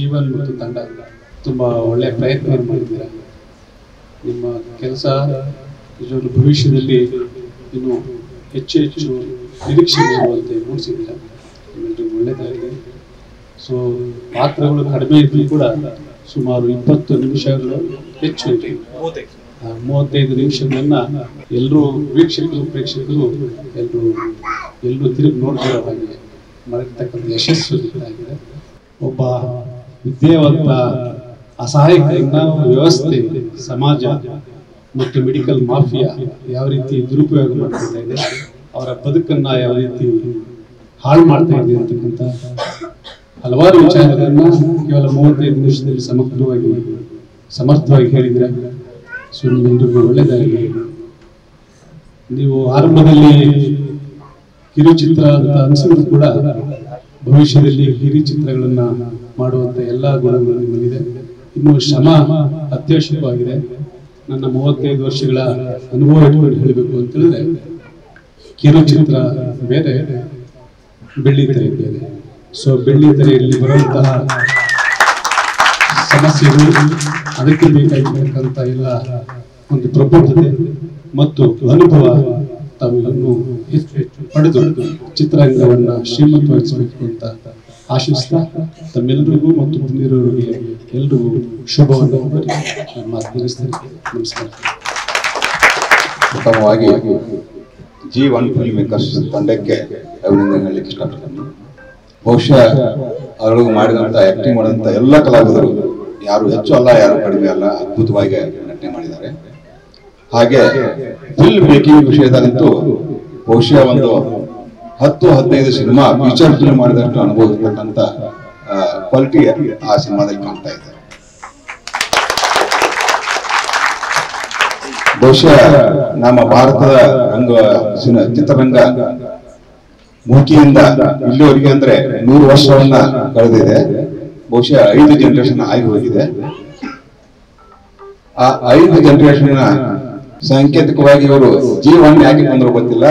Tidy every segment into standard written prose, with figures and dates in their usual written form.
ಜೀವನ್ ಮತ್ತು ತಂಡ ತುಂಬಾ ಒಳ್ಳೆಯ ಪ್ರಯತ್ನ ಮಾಡಿದ್ದೀರಾ. ನಿಮ್ಮ ಕೆಲಸ ನಿಜವಾಗ್ಲೂ ಭವಿಷ್ಯದಲ್ಲಿ ಇನ್ನು ಹೆಚ್ಚು ಹೆಚ್ಚು ನಿರೀಕ್ಷೆ ಇರುವಂತೆ ಮೂಡಿಸಿದ್ದೀರಾ. ನಿಮ್ಮೆಲ್ಲರಿಗೂ ಒಳ್ಳೆಯದಾಗಿದೆ. ಸೊ ಪಾತ್ರಗಳು ಕಡಿಮೆ ಇದ್ರೂ ಕೂಡ ಸುಮಾರು 20 ನಿಮಿಷಗಳು ಹೆಚ್ಚು 35 ನಿಮಿಷಗಳನ್ನ ಎಲ್ಲರೂ ವೀಕ್ಷಕರು ಪ್ರೇಕ್ಷಕರು ಎಲ್ಲರೂ ತಿರುಗಿ ನೋಡ್ತಿರೋ ಹಾಗೆ ಮಾಡಿರ್ತಕ್ಕಂಥ ಯಶಸ್ಸು ಆಗಿದೆ. ಒಬ್ಬ ವಿದ್ಯಾವಂತ ಅಸಹಾಯಕರಿಂದ ವ್ಯವಸ್ಥೆ, ಸಮಾಜ ಮತ್ತು ಮೆಡಿಕಲ್ ಮಾಫಿಯಾ ಯಾವ ರೀತಿ ದುರುಪಯೋಗ ಮಾಡ್ತಾ ಇದೆ, ಅವರ ಬದುಕನ್ನ ಯಾವ ರೀತಿ ಹಾಳು ಮಾಡ್ತಾ ಇದೆ ಅಂತಕ್ಕಂಥ ಹಲವಾರು ವಿಚಾರಗಳನ್ನ ಕೇವಲ 35 ನಿಮಿಷದಲ್ಲಿ ಸಮರ್ಥವಾಗಿ ಹೇಳಿದ್ರೆ. ಸೊ ನಿಮ್ಮೆಲ್ಲರಿಗೂ ಒಳ್ಳೆಯದಾಗಲಿ. ನೀವು ಆರಂಭದಲ್ಲಿ ಕಿರುಚಿತ್ರ ಅಂತ ಅನಿಸಿದ್ರು ಕೂಡ ಭವಿಷ್ಯದಲ್ಲಿ ಕಿರುಚಿತ್ರಗಳನ್ನ ಮಾಡುವಂತ ಎಲ್ಲಾ ಗುಣಗಳು ನಿಮಗಿದೆ. ಇನ್ನು ಶ್ರಮ ಅತ್ಯವಶ್ಯಕವಾಗಿದೆ. ನನ್ನ 35 ವರ್ಷಗಳ ಅನುಭವ ಇಟ್ಕೊಂಡು ಹೇಳಬೇಕು ಅಂತ ಹೇಳಿದ್ರೆ, ಕಿರುಚಿತ್ರ ಬೇರೆ, ಬೆಳ್ಳಿತೆರೆ ಬೇರೆ. ಸೊ ಬೆಳ್ಳಿತೆರೆಯಲ್ಲಿ ಬರುವಂತಹ ಸಮಸ್ಯೆಗಳು, ಅದಕ್ಕೆ ಬೇಕಾಗಿರ್ತಕ್ಕಂಥ ಎಲ್ಲ ಒಂದು ಪ್ರಬುದ್ಧತೆ ಮತ್ತು ಅನುಭವ ತಾವು ಹೆಚ್ಚು ಪಡೆದು ಚಿತ್ರರಂಗವನ್ನ ಶ್ರೀಮಂತವಾಗಿಸಬೇಕು ಅಂತ ಆಶಿಸ್ತಾ ತಮ್ಮೆಲ್ಲರಿಗೂ ಮತ್ತು ಮುಂದಿರೋರಿಗೆ ಎಲ್ರಿಗೂ ಶುಭವನ್ನು ಮಾತನಾಡಿಸ್ತೇನೆ. ನಮಸ್ಕಾರ. ಉತ್ತಮವಾಗಿ G1 ಫಿಲ್ಮ್ ಮೇಕರ್ಸ್ ತಂಡಕ್ಕೆ ಅಭಿನಂದನೆ ಹೇಳಲಿಕ್ಕೆ ಇಷ್ಟಪಡ್ತೀನಿ. ಬಹುಶಃ ಅವರಿಗೂ ಮಾಡಿದಂಥ ಆಕ್ಟಿಂಗ್ ಮಾಡಿದಂಥ ಎಲ್ಲ ಕಲಾವಿದರು ಯಾರು ಹೆಚ್ಚು ಅಲ್ಲ, ಯಾರು ಕಡಿಮೆ ಅಲ್ಲ, ಅದ್ಭುತವಾಗಿ ನಟನೆ ಮಾಡಿದ್ದಾರೆ. ಹಾಗೆ ಫಿಲ್ಮ್ ಮೇಕಿಂಗ್ ವಿಷಯದಲ್ಲಂತೂ ಬಹುಶಃ ಒಂದು 10-15 ಸಿನಿಮಾ ಫೀಚರ್ ಫಿಲ್ಮ್ ಮಾಡಿದಷ್ಟು ಅನುಭವ ಇರ್ತಕ್ಕಂಥ ಕ್ವಾಲಿಟಿ ಆ ಸಿನಿಮಾದಲ್ಲಿ ಕಾಣ್ತಾ ಇದೆ. ಬಹುಶಃ ನಮ್ಮ ಭಾರತದ ಚಿತ್ರರಂಗ ಮುಖಿಯಿಂದ ಇಲ್ಲಿವರೆಗೆ ಅಂದ್ರೆ 100 ವರ್ಷವನ್ನ ಕಳೆದಿದೆ. ಬಹುಶಃ 5 ಜನರೇಷನ್ ಆಗಿ ಹೋಗಿದೆ. ಆ 5 ಜನರೇಷನ್ ಸಾಂಕೇತಿಕವಾಗಿ ಇವರು G1 ಯಾಕೆ ಬಂದ್ರು ಗೊತ್ತಿಲ್ಲ,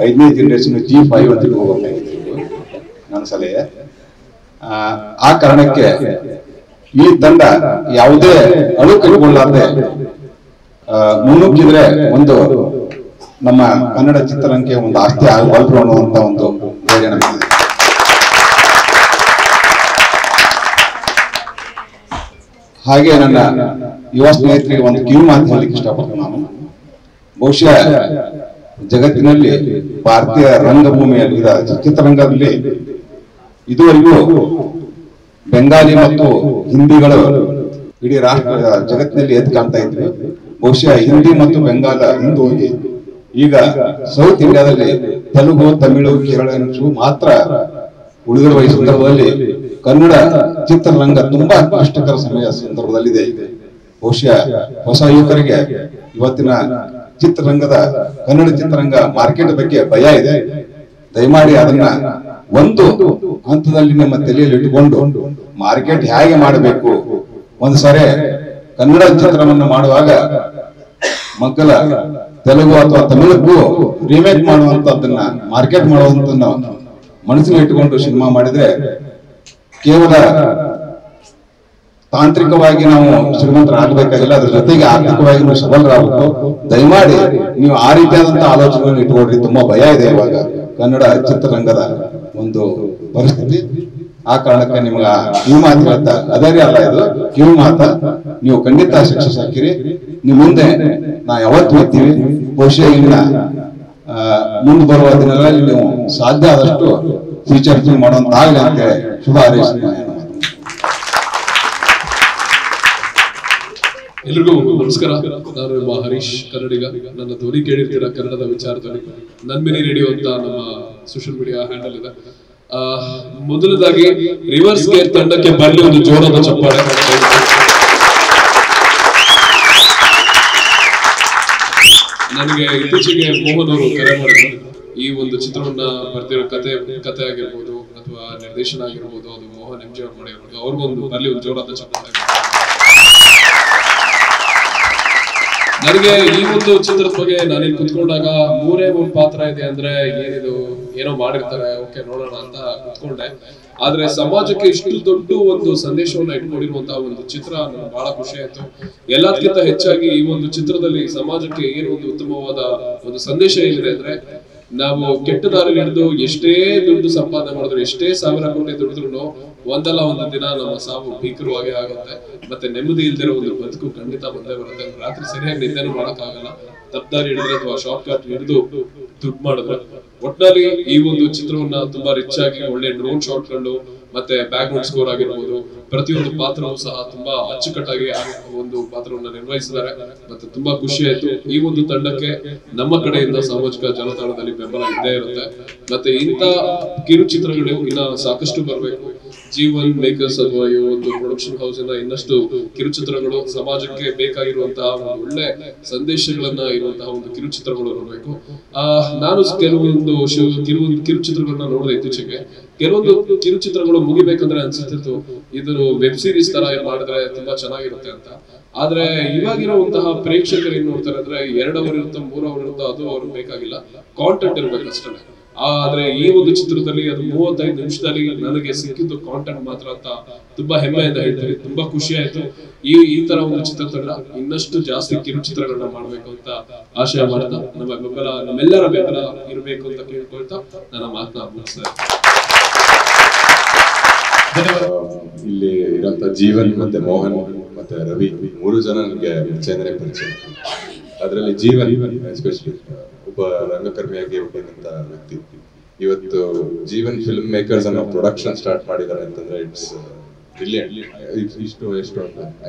5ನೇ ಜನರೇಷನ್ G5 ಅಂತ ಹೋಗಬೇಕಾಗಿತ್ತು ನನ್ನ ಸಲಹೆ. ಆ ಕಾರಣಕ್ಕೆ ಈ ತಂಡ ಯಾವುದೇ ಅಳುಕಟ್ಟುಕೊಳ್ಳಾರದೆ ಮುನ್ನುಗ್ಗಿದ್ರೆ ಒಂದು ನಮ್ಮ ಕನ್ನಡ ಚಿತ್ರರಂಗಕ್ಕೆ ಒಂದು ಆಸ್ತಿ ಆಗಬಾರದು ಅನ್ನುವಂತ ಒಂದು ಯೋಜನೆ ಇದೆ. ಹಾಗೆ ನನ್ನ ಯುವ ಸ್ನೇಹಿತರಿಗೆ ಒಂದು ಕಿವಿ ಮಾತು ಹೇಳಲಿಕ್ಕೆ ಇಷ್ಟಪಡ್ತೀನಿ ನಾನು. ಬಹುಶಃ ಜಗತ್ತಿನಲ್ಲಿ ಭಾರತೀಯ ರಂಗಭೂಮಿಯಲ್ಲಿ ಚಿತ್ರರಂಗದಲ್ಲಿ ಇದುವರೆಗೂ ಬೆಂಗಾಲಿ ಮತ್ತು ಹಿಂದಿಗಳು ಇಡೀ ರಾಷ್ಟ್ರ ಜಗತ್ತಿನಲ್ಲಿ ಎದ್ದು ಕಾಣ್ತಾ ಇದ್ವಿ. ಬಹುಶಃ ಹಿಂದಿ ಮತ್ತು ಬೆಂಗಾಲ ಹಿಂದೂ ಹೋಗಿ ಈಗ ಸೌತ್ ಇಂಡಿಯಾದಲ್ಲಿ ತೆಲುಗು, ತಮಿಳು, ಕೇರಳ ಮಾತ್ರ ಉಳಿದಿರುವ ಈ ಸಂದರ್ಭದಲ್ಲಿ ಕನ್ನಡ ಚಿತ್ರರಂಗ ತುಂಬಾ ಕಷ್ಟಕರ ಸಂದರ್ಭದಲ್ಲಿದೆ. ಬಹುಶಃ ಹೊಸ ಯುವಕರಿಗೆ ಇವತ್ತಿನ ಚಿತ್ರರಂಗದ ಕನ್ನಡ ಚಿತ್ರರಂಗ ಮಾರ್ಕೆಟ್ ಬಗ್ಗೆ ಭಯ ಇದೆ. ದಯಮಾಡಿ ಅದನ್ನ ಒಂದು ಹಂತದಲ್ಲಿ ನಮ್ಮ ತಲೆಯಲ್ಲಿ ಇಟ್ಟುಕೊಂಡು ಮಾರ್ಕೆಟ್ ಹೇಗೆ ಮಾಡಬೇಕು, ಒಂದು ಸಾರಿ ಕನ್ನಡ ಚಿತ್ರವನ್ನು ಮಾಡುವಾಗ ಮಕ್ಕಳ ತೆಲುಗು ಅಥವಾ ತಮಿಳಕ್ಕೂ ರಿಮೇಕ್ ಮಾಡುವಂತದ್ದನ್ನ ಮಾರ್ಕೆಟ್ ಮಾಡುವಂತನ್ನ ಮನಸ್ಸಿನಲ್ಲಿ ಇಟ್ಟುಕೊಂಡು ಸಿನಿಮಾ ಮಾಡಿದ್ರೆ ಕೇವಲ ತಾಂತ್ರಿಕವಾಗಿ ನಾವು ಶ್ರೀಮಂತರಾಗಬೇಕಾಗಿಲ್ಲ, ಅದ್ರ ಜೊತೆಗೆ ಆರ್ಥಿಕವಾಗಿ ನಾವು ಸಬಲರಾಗಬೇಕು. ದಯಮಾಡಿ ನೀವು ಆ ರೀತಿಯಾದಂತಹ ಆಲೋಚನೆಗಳನ್ನು ಇಟ್ಕೊಳ್ರಿ. ತುಂಬಾ ಭಯ ಇದೆ ಇವಾಗ ಕನ್ನಡ ಚಿತ್ರರಂಗದ ಒಂದು ಪರಿಸ್ಥಿತಿ. ಆ ಕಾರಣಕ್ಕೆ ನಿಮ್ಗೆ ಕಿವಿ ಮಾತು ಹೇಳ್ತಾ ಅದೇ ಅಲ್ಲ, ಇದು ಕಿವಿ ಮಾತ. ನೀವು ಖಂಡಿತ ಸಕ್ಸಸ್ ಹಾಕಿರಿ. ನೀವು ಮುಂದೆ ನಾವು ಯಾವತ್ತು ಹೋಗ್ತೀವಿ. ಬಹುಶಃ ಇನ್ನ ಮುಂದೆ ಬರುವ ದಿನಗಳಲ್ಲಿ ನೀವು ಸಾಧ್ಯ ಆದಷ್ಟು ಫೀಚರ್ ಫಿಲ್ಮ್ ಮಾಡುವಂತಾಗಲಿ ಅಂತೇಳಿ ಶುಭ ಹಾರೈಸ್ತೀನಿ. ಎಲ್ರಿಗೂ ನಮಸ್ಕಾರ. ನಾನು ನಿಮ್ಮ ಹರೀಶ್ ಕನ್ನಡಿಗ. ನನ್ನ ಧ್ವನಿ ಕೇಳಿರ್ತೀರ ಕನ್ನಡದ ವಿಚಾರದಲ್ಲಿ. ನನ್ಮಿನಿ ರೇಡಿಯೋ ಅಂತ ನಮ್ಮ ಸೋಷಿಯಲ್ ಮೀಡಿಯಾ ಹ್ಯಾಂಡಲ್ ಇದೆ. ಮೊದಲದಾಗಿ ರಿವರ್ಸ್ ಗೇರ್ ತಂಡಕ್ಕೆ ಬರಲಿ ಒಂದು ಜೋರಾದ ಚಪ್ಪಾಳೆ. ನನಗೆ ಇತ್ತೀಚೆಗೆ ಮೋಹನ್ ಅವರು ಕರೆ ಮಾಡಿದ್ರು. ಈ ಒಂದು ಚಿತ್ರವನ್ನ ಬರ್ತಿರೋ ಕತೆ ಆಗಿರ್ಬೋದು ಅಥವಾ ನಿರ್ದೇಶನ ಆಗಿರ್ಬೋದು, ಅದು ಮೋಹನ್ MG ಅವ್ರು ಮಾಡಿರ್ಬೋದು. ಅವ್ರಿಗೊಂದು ಬರಲಿ ಒಂದು ಜೋರಾದ ಚಪ್ಪಾಳೆ. ನನಗೆ ಈ ಒಂದು ಚಿತ್ರದ ಬಗ್ಗೆ ನಾನಿಲ್ಲಿ ಕುತ್ಕೊಂಡಾಗ 3 ಪಾತ್ರ ಇದೆ ಅಂದ್ರೆ ಏನಿದು ಏನೋ ಮಾಡಿರ್ತಾರೆ, ಓಕೆ ನೋಡೋಣ ಅಂತ ಕುತ್ಕೊಂಡೆ. ಆದ್ರೆ ಸಮಾಜಕ್ಕೆ ಇಷ್ಟು ದೊಡ್ಡ ಒಂದು ಸಂದೇಶವನ್ನ ಇಟ್ಕೊಂಡಿರುವಂತಹ ಒಂದು ಚಿತ್ರ ನನಗೆ ಬಹಳ ಖುಷಿ ಆಯ್ತು. ಎಲ್ಲದಕ್ಕಿಂತ ಹೆಚ್ಚಾಗಿ ಈ ಒಂದು ಚಿತ್ರದಲ್ಲಿ ಸಮಾಜಕ್ಕೆ ಏನು ಒಂದು ಉತ್ತಮವಾದ ಒಂದು ಸಂದೇಶ ಏನಿದೆ ಅಂದ್ರೆ, ನಾವು ಕೆಟ್ಟ ದಾರಿ ಹಿಡಿದು ಎಷ್ಟೇ ದುಡ್ಡು ಸಂಪಾದನೆ ಮಾಡಿದ್ರು, ಎಷ್ಟೇ 1000 ಕೋಟಿ ದುಡಿದ್ರು ಒಂದಲ್ಲ ಒಂದು ದಿನ ನಮ್ಮ ಸಾವು ಭೀಕರವಾಗಿ ಆಗುತ್ತೆ. ಮತ್ತೆ ನೆಮ್ಮದಿ ಇಲ್ದಿರೋ ಒಂದು ಬದುಕು ಖಂಡಿತ ಬಂದೇ ಬರುತ್ತೆ. ರಾತ್ರಿ ಸರಿಯಾಗಿ ನಿದ್ದೆನೂ ಮಾಡಕ್ಕಾಗಲ್ಲ. ತಪ್ಪದಾರಿ ಹಿಡಿದ್ರೆ ಅಥವಾ ಶಾರ್ಟ್ ಕಟ್ ಹಿಡಿದು ದುಡ್ಡು ಮಾಡಿದ್ರೆ. ಒಟ್ನಲ್ಲಿ ಈ ಒಂದು ಚಿತ್ರವನ್ನ ತುಂಬಾ ರಿಚ್ ಆಗಿ ಒಳ್ಳೆ ಡ್ರೋನ್ ಶಾಟ್ಗಳು ಮತ್ತೆ ಬ್ಯಾಕ್ ಗ್ರೌಂಡ್ ಸ್ಕೋರ್ ಆಗಿರ್ಬೋದು, ಪ್ರತಿಯೊಂದು ಪಾತ್ರವೂ ಸಹ ತುಂಬಾ ಅಚ್ಚುಕಟ್ಟಾಗಿ ಒಂದು ಪಾತ್ರವನ್ನ ನಿರ್ವಹಿಸಿದ್ದಾರೆ. ಮತ್ತೆ ತುಂಬಾ ಖುಷಿ ಆಯ್ತು. ಈ ಒಂದು ತಂಡಕ್ಕೆ ನಮ್ಮ ಕಡೆಯಿಂದ ಸಾಮಾಜಿಕ ಜಾಲತಾಣದಲ್ಲಿ ಬೆಂಬಲ ಇದ್ದೇ ಇರುತ್ತೆ. ಮತ್ತೆ ಇಂಥ ಕಿರುಚಿತ್ರಗಳು ಇನ್ನ ಸಾಕಷ್ಟು ಬರಬೇಕು. ಜೀವನ್ ಮೇಕರ್ಸ್ ಅಥವಾ ಈ ಒಂದು ಪ್ರೊಡಕ್ಷನ್ ಹೌಸ್ ಇಂದ ಇನ್ನಷ್ಟು ಕಿರುಚಿತ್ರಗಳು, ಸಮಾಜಕ್ಕೆ ಬೇಕಾಗಿರುವಂತಹ ಒಂದು ಒಳ್ಳೆ ಸಂದೇಶಗಳನ್ನ ಇರುವಂತಹ ಒಂದು ಕಿರುಚಿತ್ರಗಳು ಬರಬೇಕು. ನಾನು ಕೆಲವೊಂದು ಕಿರುಚಿತ್ರಗಳನ್ನ ನೋಡಿದೆ ಇತ್ತೀಚೆಗೆ. ಕೆಲವೊಂದು ಕಿರುಚಿತ್ರಗಳು ಮುಗಿಬೇಕಂದ್ರೆ ಅನ್ಸುತ್ತಿತ್ತು ಇದು ವೆಬ್ ಸೀರೀಸ್ ತರ ಮಾಡಿದ್ರೆ ತುಂಬಾ ಚೆನ್ನಾಗಿರುತ್ತೆ ಅಂತ. ಆದ್ರೆ ಇವಾಗಿರುವಂತಹ ಪ್ರೇಕ್ಷಕರು ಏನ್ ನೋಡ್ತಾರೆ ಅಂದ್ರೆ 2 ಅವರ್ ಇರುತ್ತೋ 3 ಅವರ್ ಇರುತ್ತೋ ಅದು ಅವ್ರಿಗೆ ಬೇಕಾಗಿಲ್ಲ, ಕಾಂಟೆಂಟ್ ಇರ್ಬೇಕಷ್ಟೇ. ಆದ್ರೆ ಈ ಒಂದು ಚಿತ್ರದಲ್ಲಿ ಅದು 35 ನಿಮಿಷದಲ್ಲಿ ನನಗೆ ಸಿಕ್ಕಿದ್ದು ಕಾಂಟೆಂಟ್ ಮಾತ್ರ ಅಂತ ತುಂಬಾ ಹೆಮ್ಮೆಯಿಂದ ಹೇಳ್ತೀನಿ. ತುಂಬಾ ಖುಷಿ ಆಯ್ತು. ಈ ತರ ಒಂದು ಚಿತ್ರತಂಡ ಇನ್ನಷ್ಟು ಜಾಸ್ತಿ ಕಿರುಚಿತ್ರಗಳನ್ನ ಮಾಡ್ಬೇಕು ಅಂತ ಆಶಯ ಮಾಡ್ತಾ, ನಮ್ಮೆಲ್ಲರ ಬೆಂಬಲ ಇರಬೇಕು ಅಂತ ಕೇಳ್ಕೊಳ್ತಾ ನನ್ನ ಮಾತನ್ನ ಮುಗಿಸ್ತೇನೆ. ಇಲ್ಲಿ ಇರುವಂತ ಜೀವನ್ ಮತ್ತೆ ಮೋಹನ್ ಮತ್ತೆ ರವಿ 3 ಜನ ನನಗೆ ಮುಂಚೆನೇ ಪರಿಚಯ. ಅದರಲ್ಲಿ ಜೀವನ್ ಎಸ್ಪೆಷಲಿ ಒಬ್ಬ ರಂಗಕರ್ಮಿಯಾಗಿ ಹುಟ್ಟಿದಂತ ವ್ಯಕ್ತಿ. ಇವತ್ತು ಜೀವನ್ ಫಿಲ್ಮ್ ಮೇಕರ್ಸ್ ಅನ್ನೋ ಪ್ರೊಡಕ್ಷನ್ ಸ್ಟಾರ್ಟ್ ಮಾಡಿದ್ದಾರೆ ಅಂತಂದ್ರೆ ಇಟ್ಸ್ ಬ್ರಿಲಿಯಂಟ್. ಎಷ್ಟು 5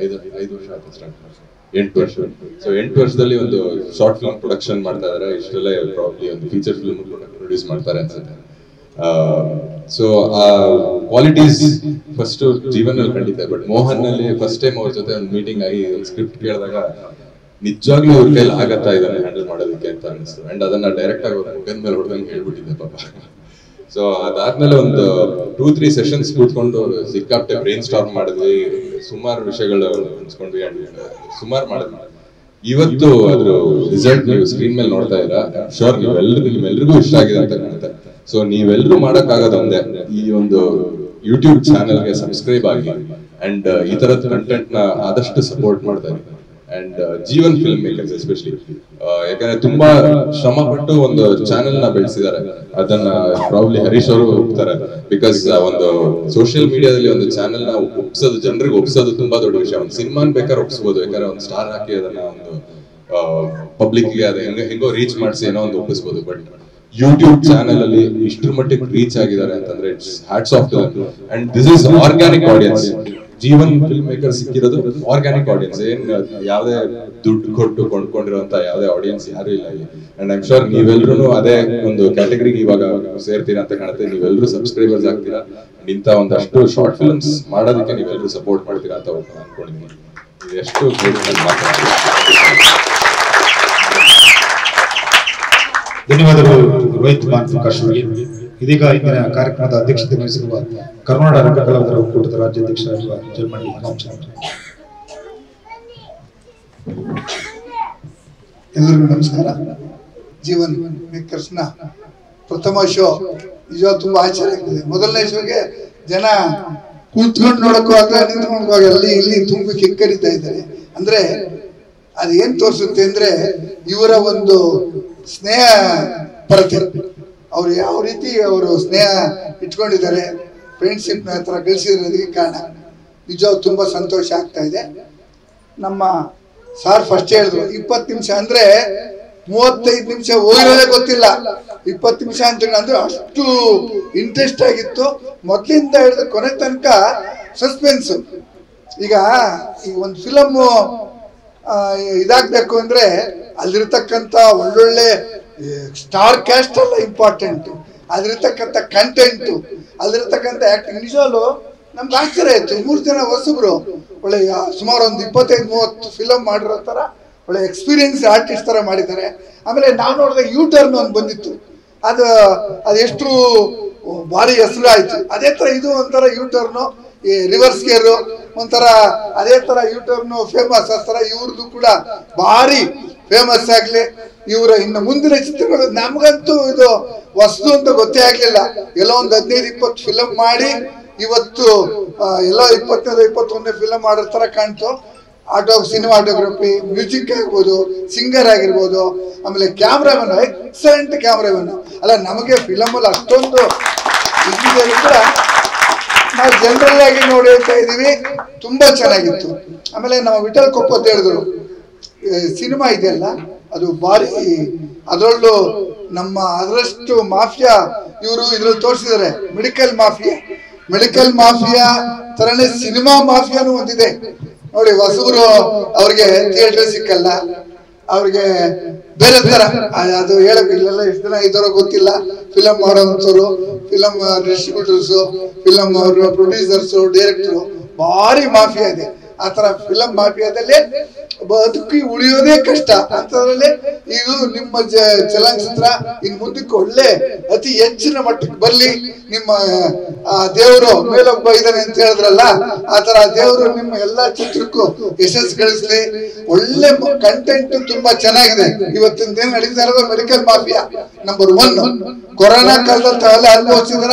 ವರ್ಷ ಆಯ್ತು ಸ್ಟಾರ್ಟ್ ಮಾಡಿ, 8 ವರ್ಷ. ಸೊ 8 ವರ್ಷದಲ್ಲಿ ಒಂದು ಶಾರ್ಟ್ ಫಿಲ್ಮ್ ಪ್ರೊಡಕ್ಷನ್ ಮಾಡ್ತಾ ಇದಾರೆ. ಇಷ್ಟರಲ್ಲೇ ಪ್ರಾಬ್ಲಿ ಒಂದು ಫೀಚರ್ ಫಿಲ್ಮ್ ಪ್ರೊಡ್ಯೂಸ್ ಮಾಡ್ತಾರೆ ಅನ್ಸುತ್ತೆ. ಸೊ ಆ ಕ್ವಾಲಿಟೀಸ್ ಫಸ್ಟ್ ಜೀವನ್ ಅಲ್ಲಿ ಖಂಡಿತ. ಬಟ್ ಮೋಹನ್ ನಲ್ಲಿ ಫಸ್ಟ್ ಟೈಮ್ ಅವ್ರ ಜೊತೆ ಒಂದು ಮೀಟಿಂಗ್ ಆಗಿ ಒಂದು ಸ್ಕ್ರಿಪ್ಟ್ ಕೇಳಿದಾಗ ನಿಜವಾಗ್ಲೂ ಅವ್ರ ಕೈಲಿ ಆಗತ್ತಾ ಇದನ್ನ ಹ್ಯಾಂಡಲ್ ಮಾಡೋದಕ್ಕೆ ಅಂತ ಅನಿಸ್ತು. ಅಂಡ್ ಅದನ್ನ ಡೈರೆಕ್ಟ್ ಆಗಿ ಮುಖದ ಮೇಲೆ ಹೊಡೆದಂಗೆ ಹೇಳ್ಬಿಟ್ಟಿದ್ದೆ ಪಾಪ. ಸೊ ಅದಾದ್ಮೇಲೆ ಒಂದು 2-3 ಸೆಷನ್ಸ್ ಕೂತ್ಕೊಂಡು ಸಿಕ್ಕಾಪಟ್ಟೆ ಬ್ರೈನ್ ಸ್ಟಾರ್ಮ್ ಮಾಡಿದ್ವಿ. ಸುಮಾರು ವಿಷಯಗಳು ಅನ್ಸ್ಕೊಂಡ್ವಿ ಅಂಡ್ ಸುಮಾರು ಮಾಡಿದ್ವಿ. ಇವತ್ತು ಅದ್ರ ರಿಸಲ್ಟ್ ನೀವು ಸ್ಕ್ರೀನ್ ಮೇಲೆ ನೋಡ್ತಾ ಇದ್ದೀರಾ. ಶೋರ್ ನಿಮ್ಮೆಲ್ರಿಗೂ ಇಷ್ಟ ಆಗಿದೆ ಅಂತ ಕಾಣುತ್ತೆ. ಸೊ ನೀವೆಲ್ಲರೂ ಮಾಡಕ್ಕಾಗೋದು ಒಂದೇ, ಈ ಒಂದು ಯೂಟ್ಯೂಬ್ ಚಾನೆಲ್ಗೆ ಸಬ್ಸ್ಕ್ರೈಬ್ ಆಗಿ ಅಂಡ್ ಈ ತರದ ಕಂಟೆಂಟ್ ನ ಆದಷ್ಟು ಸಪೋರ್ಟ್ ಮಾಡ್ತಾ ಇದ್ದೀವಿ. And Jeevan film makers especially, ಯಾಕಂದ್ರೆ ತುಂಬಾ ಶ್ರಮ ಪಟ್ಟು ಒಂದು ಚಾನೆಲ್ ನ ಬೆಳೆಸಿದ್ದಾರೆ. ಅದನ್ನ ಪ್ರಾಬ್ಲಿ ಹರೀಶ್ ಅವರು ಹೋಗ್ತಾರೆ. ಬಿಕಾಸ್ ಒಂದು ಸೋಷಿಯಲ್ ಮೀಡಿಯಾದಲ್ಲಿ ಒಂದು ಚಾನೆಲ್ ನ ಒಪ್ಸೋದು, ಜನರಿಗೆ ಒಪ್ಸೋದು ತುಂಬಾ ದೊಡ್ಡ ವಿಷಯ. ಒಂದು ಸಿನಿಮಾನ್ ಬೇಕಾದ್ರೆ ಒಪ್ಸ್ಬೋದು, ಯಾಕಂದ್ರೆ ಒಂದು ಸ್ಟಾರ್ ಹಾಕಿ ಅದನ್ನ ಒಂದು ಪಬ್ಲಿಕ್ ಗೆ ಅದ ಹೆಂಗೋ ರೀಚ್ ಮಾಡಿಸಿ ಏನೋ ಒಂದು ಒಪ್ಪಿಸ್ಬೋದು. ಬಟ್ ಯೂಟ್ಯೂಬ್ ಚಾನೆಲ್ ಅಲ್ಲಿ ಇಷ್ಟರ ಮಟ್ಟಿಗೆ ರೀಚ್ ಆಗಿದ್ದಾರೆ ಅಂತಂದ್ರೆ it's hats off to them. And this is organic audience. Jeevan film maker ಸಿಕ್ಕಿರೋದು ಆರ್ಗ್ಯಾನಿಕ್ ಆಡಿಯನ್ಸ್. ಏನ್ ಯಾವ್ದೇ ದುಡ್ಡು ಕೊಟ್ಟು ಕೊಂಡ್ಕೊಂಡಿರುವಂತ ಯಾವ್ದೇ ಆಡಿಯನ್ಸ್ ಯಾರು ಇಲ್ಲ ಇಲ್ಲಿ. ಅಂಡ್ ಐ ಆಮ್ ಶೋರ್ ನೀವೆಲ್ರೂ ಅದೇ ಒಂದು ಕ್ಯಾಟಗರಿಗೆ ಇವಾಗ ಸೇರ್ತೀರಾ ಅಂತ ಕಾಣುತ್ತೆ. ನೀವೆಲ್ಲರೂ ಸಬ್ಸ್ಕ್ರೈಬರ್ಸ್ ಆಗ್ತೀರಾ. ಇಂಥ ಒಂದಷ್ಟು ಶಾರ್ಟ್ ಫಿಲ್ಮ್ಸ್ ಮಾಡೋದಕ್ಕೆ ನೀವೆಲ್ಲರೂ ಸಪೋರ್ಟ್ ಮಾಡ್ತೀರಾ ಅಂತ ಅನ್ಕೊಂಡಿದ್ದೀನಿ. ಎಷ್ಟು ಧನ್ಯವಾದಗಳು ರೋಹಿತ್ ಪ್ರಕಾಶ್ ಅವರಿಗೆ. ಇದೀಗ ಇಂದಿನ ಕಾರ್ಯಕ್ರಮದ ಅಧ್ಯಕ್ಷತೆ ವಹಿಸಿರುವ ಕರ್ನಾಟಕ ರಂಗಕಲಾವಿದರ ಒಕ್ಕೂಟದ ರಾಜ್ಯಾಧ್ಯಕ್ಷರಾಗಿರುವ ಜರ್ಮನಿ ರಾಮಚಂದ್ರ. ಎಲ್ಲರಿಗೂ ನಮಸ್ಕಾರ. ಜೀವನ್ ಮೇಕರ್ಸ್ನ ಪ್ರಥಮ ಶೋ ನಿಜವಾಗ ತುಂಬಾ ಆಶ್ಚರ್ಯ ಆಗ್ತದೆ. ಮೊದಲನೇ ಶೋಗೆ ಜನ ಕೂತ್ಕೊಂಡು ನೋಡಕ್ಕೂ ಆಗಲ್ಲ, ನಿಂತ್ಕೊಂಡು ಅಲ್ಲಿ ಇಲ್ಲಿ ತುಂಬ ಕಿಕ್ಕರಿತಾ ಇದ್ದಾರೆ. ಅಂದ್ರೆ ಅದು ಏನ್ ತೋರಿಸುತ್ತೆ ಅಂದ್ರೆ ಇವರ ಒಂದು ಸ್ನೇಹ ಪರತೆ, ಅವ್ರು ಯಾವ ರೀತಿ ಅವರು ಸ್ನೇಹ ಇಟ್ಕೊಂಡಿದ್ದಾರೆ, ಫ್ರೆಂಡ್ಶಿಪ್ ನ ಹತ್ರ ಗಳಿಸಿರೋದಕ್ಕೆ ಕಾರಣ. ನಿಜವಾಗ ತುಂಬಾ ಸಂತೋಷ ಆಗ್ತಾ ಇದೆ. ನಮ್ಮ ಸಾರ್ ಫಸ್ಟ್ ಹೇಳಿದ್ರು 20 ನಿಮಿಷ ಅಂದ್ರೆ 35 ನಿಮಿಷ ಹೋಗಿರೋದೇ ಗೊತ್ತಿಲ್ಲ. 20 ನಿಮಿಷ ಅಂತ ಅಂದ್ರೆ ಅಷ್ಟು ಇಂಟ್ರೆಸ್ಟ್ ಆಗಿತ್ತು. ಮೊದಲಿಂದ ಹಿಡಿದು ಕೊನೆ ತನಕ ಸಸ್ಪೆನ್ಸ್. ಈಗ ಈ ಒಂದು ಫಿಲಮ್ ಇದಾಗಬೇಕು ಅಂದ್ರೆ ಅಲ್ಲಿರ್ತಕ್ಕಂಥ ಒಳ್ಳೊಳ್ಳೆ ಸ್ಟಾರ್ ಕ್ಯಾಸ್ಟ್ ಎಲ್ಲ ಇಂಪಾರ್ಟೆಂಟ್, ಅಲ್ಲಿರ್ತಕ್ಕಂಥ ಕಂಟೆಂಟು, ಅಲ್ಲಿರ್ತಕ್ಕಂಥ ಆಕ್ಟಿಂಗ್. ನಿಜವಲ್ಲೂ ನಮ್ಗೆ ಆಶ್ಚರ್ಯ ಆಯ್ತು. 3 ಜನ ಹೊಸಬ್ರು ಒಳ್ಳೆ ಸುಮಾರು ಒಂದು 25-30 ಫಿಲಮ್ ಮಾಡಿರೋ ತರ ಒಳ್ಳೆ ಎಕ್ಸ್ಪೀರಿಯನ್ಸ್ ಆರ್ಟಿಸ್ಟ್ ತರ ಮಾಡಿದ್ದಾರೆ. ಆಮೇಲೆ ನಾವು ನೋಡಿದ್ರೆ ಯೂಟರ್ನ್ ಒಂದು ಬಂದಿತ್ತು, ಅದು ಎಷ್ಟು ಭಾರಿ ಹೆಸರು ಆಯ್ತು. ಅದೇ ತರ ಇದು ಒಂಥರ ಯೂಟರ್ನು. ಈ ರಿವರ್ಸ್ ಗೇರು ಒಂಥರ ಅದೇ ತರ ಯೂಟ್ಯೂಬ್ನು ಫೇಮಸ್, ಆ ತರ ಇವ್ರದ್ದು ಕೂಡ ಭಾರಿ ಫೇಮಸ್ ಆಗ್ಲಿ. ಇವರ ಇನ್ನು ಮುಂದಿನ ಚಿತ್ರಗಳು ನಮ್ಗಂತೂ ಇದು ಹೊಸದು ಅಂತ ಗೊತ್ತೇ ಆಗ್ಲಿಲ್ಲ. ಎಲ್ಲೋ ಒಂದು 15-20 ಫಿಲಮ್ ಮಾಡಿ ಇವತ್ತು ಎಲ್ಲೋ 20-21 ಫಿಲಮ್ ಮಾಡೋ ತರ ಕಾಣ್ತು. ಸಿನಿಮಾಟೋಗ್ರಫಿ, ಮ್ಯೂಸಿಕ್ ಆಗ್ಬೋದು, ಸಿಂಗರ್ ಆಗಿರ್ಬೋದು, ಆಮೇಲೆ ಕ್ಯಾಮ್ರಾಮನ್, ಎಕ್ಸಲೆಂಟ್ ಕ್ಯಾಮ್ರಾಮನ್. ಅಲ್ಲ, ನಮಗೆ ಫಿಲಮ್ ಅಲ್ಲಿ ಅಷ್ಟೊಂದು ಇದ್ದಿದೆ ಕೂಡ ನಾವು ಜನರಲ್ ಆಗಿ ನೋಡ್ತಾ ಇದೀವಿ. ತುಂಬಾ ಚೆನ್ನಾಗಿತ್ತು. ಆಮೇಲೆ ನಮ್ಮ ವಿಠಲ್ ಕೊಪ್ಪ ಅಂತ ಹೇಳಿದ್ರು, ಸಿನಿಮಾ ಇದೆಯಲ್ಲ ಅದು ಭಾರಿ, ಅದರಲ್ಲೂ ನಮ್ಮ ಅದರಷ್ಟು ಮಾಫಿಯಾ ಇವರು ಇದ್ರಲ್ಲಿ ತೋರಿಸಿದ್ದಾರೆ. ಮೆಡಿಕಲ್ ಮಾಫಿಯಾ ತರನೇ ಸಿನಿಮಾ ಮಾಫಿಯಾನು ಒಂದಿದೆ ನೋಡಿ. ಹೊಸಬರು ಅವ್ರಿಗೆ ಥಿಯೇಟರ್ ಸಿಕ್ಕಲ್ಲ, ಅವ್ರಿಗೆ ಬೇರೆ ತರ ಅದು ಹೇಳಕ್ ಇಲ್ಲೆಲ್ಲ ಎಷ್ಟು ಜನ ಇದ್ದಾರೋ ಗೊತ್ತಿಲ್ಲ. ಫಿಲಂ ಮಾಡೋಂಥವ್ರು, ಫಿಲಂ ಡಿಸ್ಟ್ರಿಬ್ಯೂಟರ್ಸು, ಫಿಲಂ ಅವರು ಪ್ರೊಡ್ಯೂಸರ್ಸು, ಡೈರೆಕ್ಟರು, ಭಾರಿ ಮಾಫಿಯಾ ಇದೆ. ಆ ತರ ಫಿಲಂ ಮಾಫಿಯಾದಲ್ಲಿ ಬದುಕಿ ಉಳಿಯೋದೇ ಕಷ್ಟ. ಅಂತದ್ರಲ್ಲಿ ಇದು ನಿಮ್ಮ ಚಲನಚಿತ್ರ ಇನ್ ಮುಂದಕ್ಕೆ ಒಳ್ಳೆ ಅತಿ ಹೆಚ್ಚಿನ ಮಟ್ಟಕ್ಕೆ ಬರ್ಲಿ. ನಿಮ್ಮ ದೇವರು ಮೇಲೊಬ್ಬ ಇದ್ದಾನೆ ಅಂತ ಹೇಳಿದ್ರಲ್ಲ, ಆ ತರ ದೇವರು ನಿಮ್ಮ ಎಲ್ಲಾ ಚಿತ್ರಕ್ಕೂ ಯಶಸ್ಸು ಗಳಿಸ್ಲಿ. ಒಳ್ಳೆ ಕಂಟೆಂಟ್ ತುಂಬಾ ಚೆನ್ನಾಗಿದೆ. ಇವತ್ತಿನ ದಿನ ನಡೀತಾ ಇರೋದು ಮೆಡಿಕಲ್ ಮಾಫಿಯಾ ನಂಬರ್ 1. ಕೊರೋನಾ ಕಾಲದಲ್ಲಿ ತಾವೆಲ್ಲ ಅನುಭವಿಸಿದ್ರ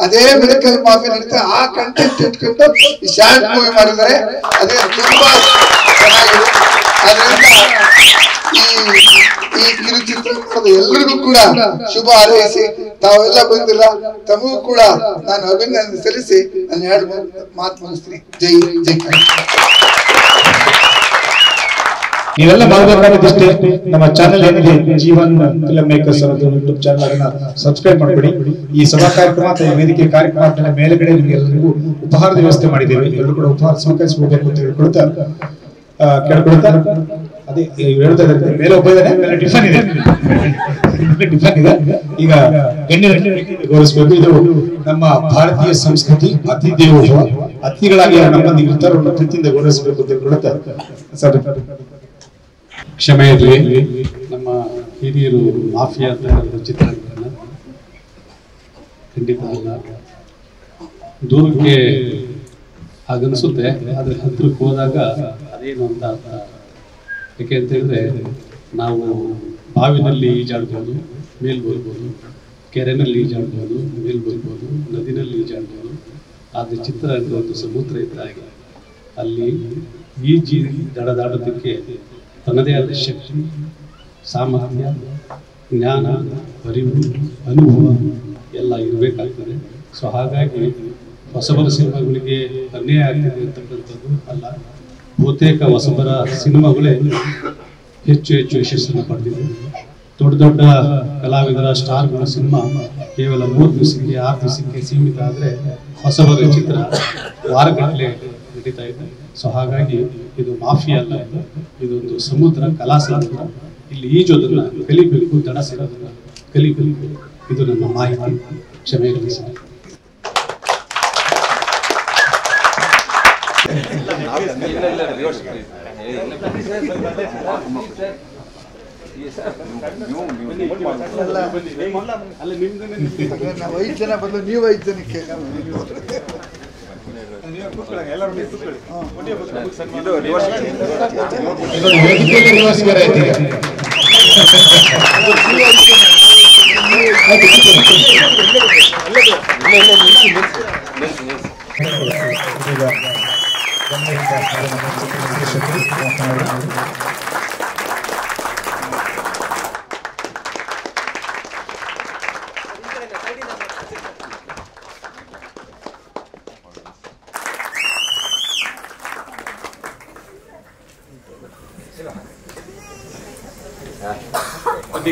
ಅದೇ ಮೆಡಿಕಲ್ ಮಾಫಿಯಾ ನಡೀತಾ. ಆ ಕಂಟೆಂಟ್ ಇಟ್ಕೊಂಡು ಶಾರ್ಟ್ ಮೂವಿ ಮಾಡಿದ್ದಾರೆ, ಅದೇ ತುಂಬಾ ಚೆನ್ನಾಗಿದೆ. ಅದರಿಂದ ಈ ಕಿರುಚಿತ್ರ ಎಲ್ಲರಿಗೂ ಕೂಡ ಶುಭ ಹಾರೈಸಿ, ತಾವೆಲ್ಲ ಬಂದಿಲ್ಲ, ತಮಗೂ ಕೂಡ ನಾನು ಅಭಿನಂದನೆ ಸಲ್ಲಿಸಿ ನಾನು 2 ಮಾತು ಮುಗಿಸ್ತೀನಿ. ಜೈ ಜೈ. ನೀವೆಲ್ಲ ಮಾಡಬೇಕಾದಷ್ಟೇ, ನಮ್ಮ ಚಾನೆಲ್ ಏನಿದೆ ಜೀವನ್ ಫಿಲಂ ಮೇಕರ್ಸ್ ಅನ್ನೋದು ಯೂಟ್ಯೂಬ್ ಚಾನೆಲ್, ಅದನ್ನ ಸಬ್ಸ್ಕ್ರೈಬ್ ಮಾಡ್ಬಿಡಿ. ಈ ಸಭಾ ಕಾರ್ಯಕ್ರಮ ಅಥವಾ ಈ ವೇದಿಕೆ ಕಾರ್ಯಕ್ರಮ ಮೇಲ್ಗಡೆ ನಿಮಗೆಲ್ಲರಿಗೂ ಉಪಹಾರದ ವ್ಯವಸ್ಥೆ ಮಾಡಿದ್ದೇವೆ. ಎಲ್ಲರೂ ಕೂಡ ಉಪಹಾರ ಸ್ವೀಕರಿಸಬೇಕು ಅಂತ ಕೇಳ್ಕೊಳ್ತಾ ಅದೇ ಹೇಳ್ತಾ ಇದ್ದಾರೆ. ಮೇಲೆ ಒಬ್ಬ ಇದ್ದಾನೆ, ಮೇಲೆ ಟಿಫನ್ ಇದೆ. ಈಗ ಗಣ್ಯರ ಗೌರವಿಸಬೇಕು. ಇದು ನಮ್ಮ ಭಾರತೀಯ ಸಂಸ್ಕೃತಿ. ಅತಿಥಿ ದೇವೋ ಭವ. ಅತಿಥಿಗಳಾಗಿ ನಮ್ಮೊಂದಿಗೆ ಇರ್ತಾರೋ ಅವ್ರನ್ನ ಪ್ರೀತಿಯಿಂದ ಗೌರವಿಸಬೇಕು ಅಂತ ಹೇಳ್ಕೊಳ್ತಾ ಸರ್ ಕ್ಷಮೆ ಇರಲಿ. ನಮ್ಮ ಹಿರಿಯರು ಮಾಫಿಯಾ ಅಂತ ಚಿತ್ರಗಳನ್ನ ಖಂಡಿತ ಅಲ್ಲ, ದೂರಕ್ಕೆ ಹಾಗನ್ಸುತ್ತೆ, ಆದ್ರೆ ಹತ್ರಕ್ಕೆ ಹೋದಾಗ ಅದೇನು ಅಂತ ಅರ್ಥ. ಯಾಕೆ ಅಂತ ಹೇಳಿದ್ರೆ, ನಾವು ಬಾವಿನಲ್ಲಿ ಈಜಾಡ್ಬೋದು, ಮೇಲ್ ಬರ್ಬೋದು, ಕೆರೆನಲ್ಲಿ ಈಜಾಡ್ಬೋದು, ಮೇಲ್ ಬರ್ಬೋದು, ನದಿನಲ್ಲಿ ಈಜಾಡ್ಬೋದು. ಆದರೆ ಚಿತ್ರರಂಗ ಒಂದು ಸಮುದ್ರ ಇದ್ದ ಹಾಗೆ, ಅಲ್ಲಿ ಈಜಿ ದಡದಾಡೋದಕ್ಕೆ ತನ್ನದೇ ಆದ ಶಕ್ತಿ, ಸಾಮರ್ಥ್ಯ, ಜ್ಞಾನ, ಅರಿವು, ಅನುಭವ ಎಲ್ಲ ಇರಬೇಕಾಗ್ತದೆ. ಸೊ ಹಾಗಾಗಿ ಹೊಸಬರ ಸಿನಿಮಾಗಳಿಗೆ ಅನ್ಯಾಯ ಆಗ್ತದೆ ಅಂತಕ್ಕಂಥದ್ದು ಅಲ್ಲ. ಬಹುತೇಕ ಹೊಸಬರ ಸಿನಿಮಾಗಳೇ ಹೆಚ್ಚು ಯಶಸ್ಸನ್ನು ಪಡೆದಿದೆ. ದೊಡ್ಡ ದೊಡ್ಡ ಕಲಾವಿದರ ಸ್ಟಾರ್ಗಳ ಸಿನಿಮಾ ಕೇವಲ 3 ದಿವಸಕ್ಕೆ 6 ದಿವಸಕ್ಕೆ ಸೀಮಿತ ಆದರೆ, ಹೊಸಬರ ಚಿತ್ರ ವಾರಗಟ್ಟಲೆ ನಡೀತಾ ಇದೆ. ಸೊ ಹಾಗಾಗಿ ಇದು ಮಾಫಿಯಾ ಅಲ್ಲ, ಇದೊಂದು ಸಮುದ್ರ, ಕಲಾ ಸಮುದ್ರ. ಇಲ್ಲಿ ಈಜೋದನ್ನ ಕಲಿಬೇಕು, ದಡ ಸೇರೋದನ್ನ ಕಲಿಬೇಕು. ಇದು ನನ್ನ ಮಾಹಿತಿ. ಕ್ಷಮೆ ಇರಲಿ ಸರ್. ನಾವು 5 ಜನ ಬದಲು ನೀವು 5 ಜನಕ್ಕೆ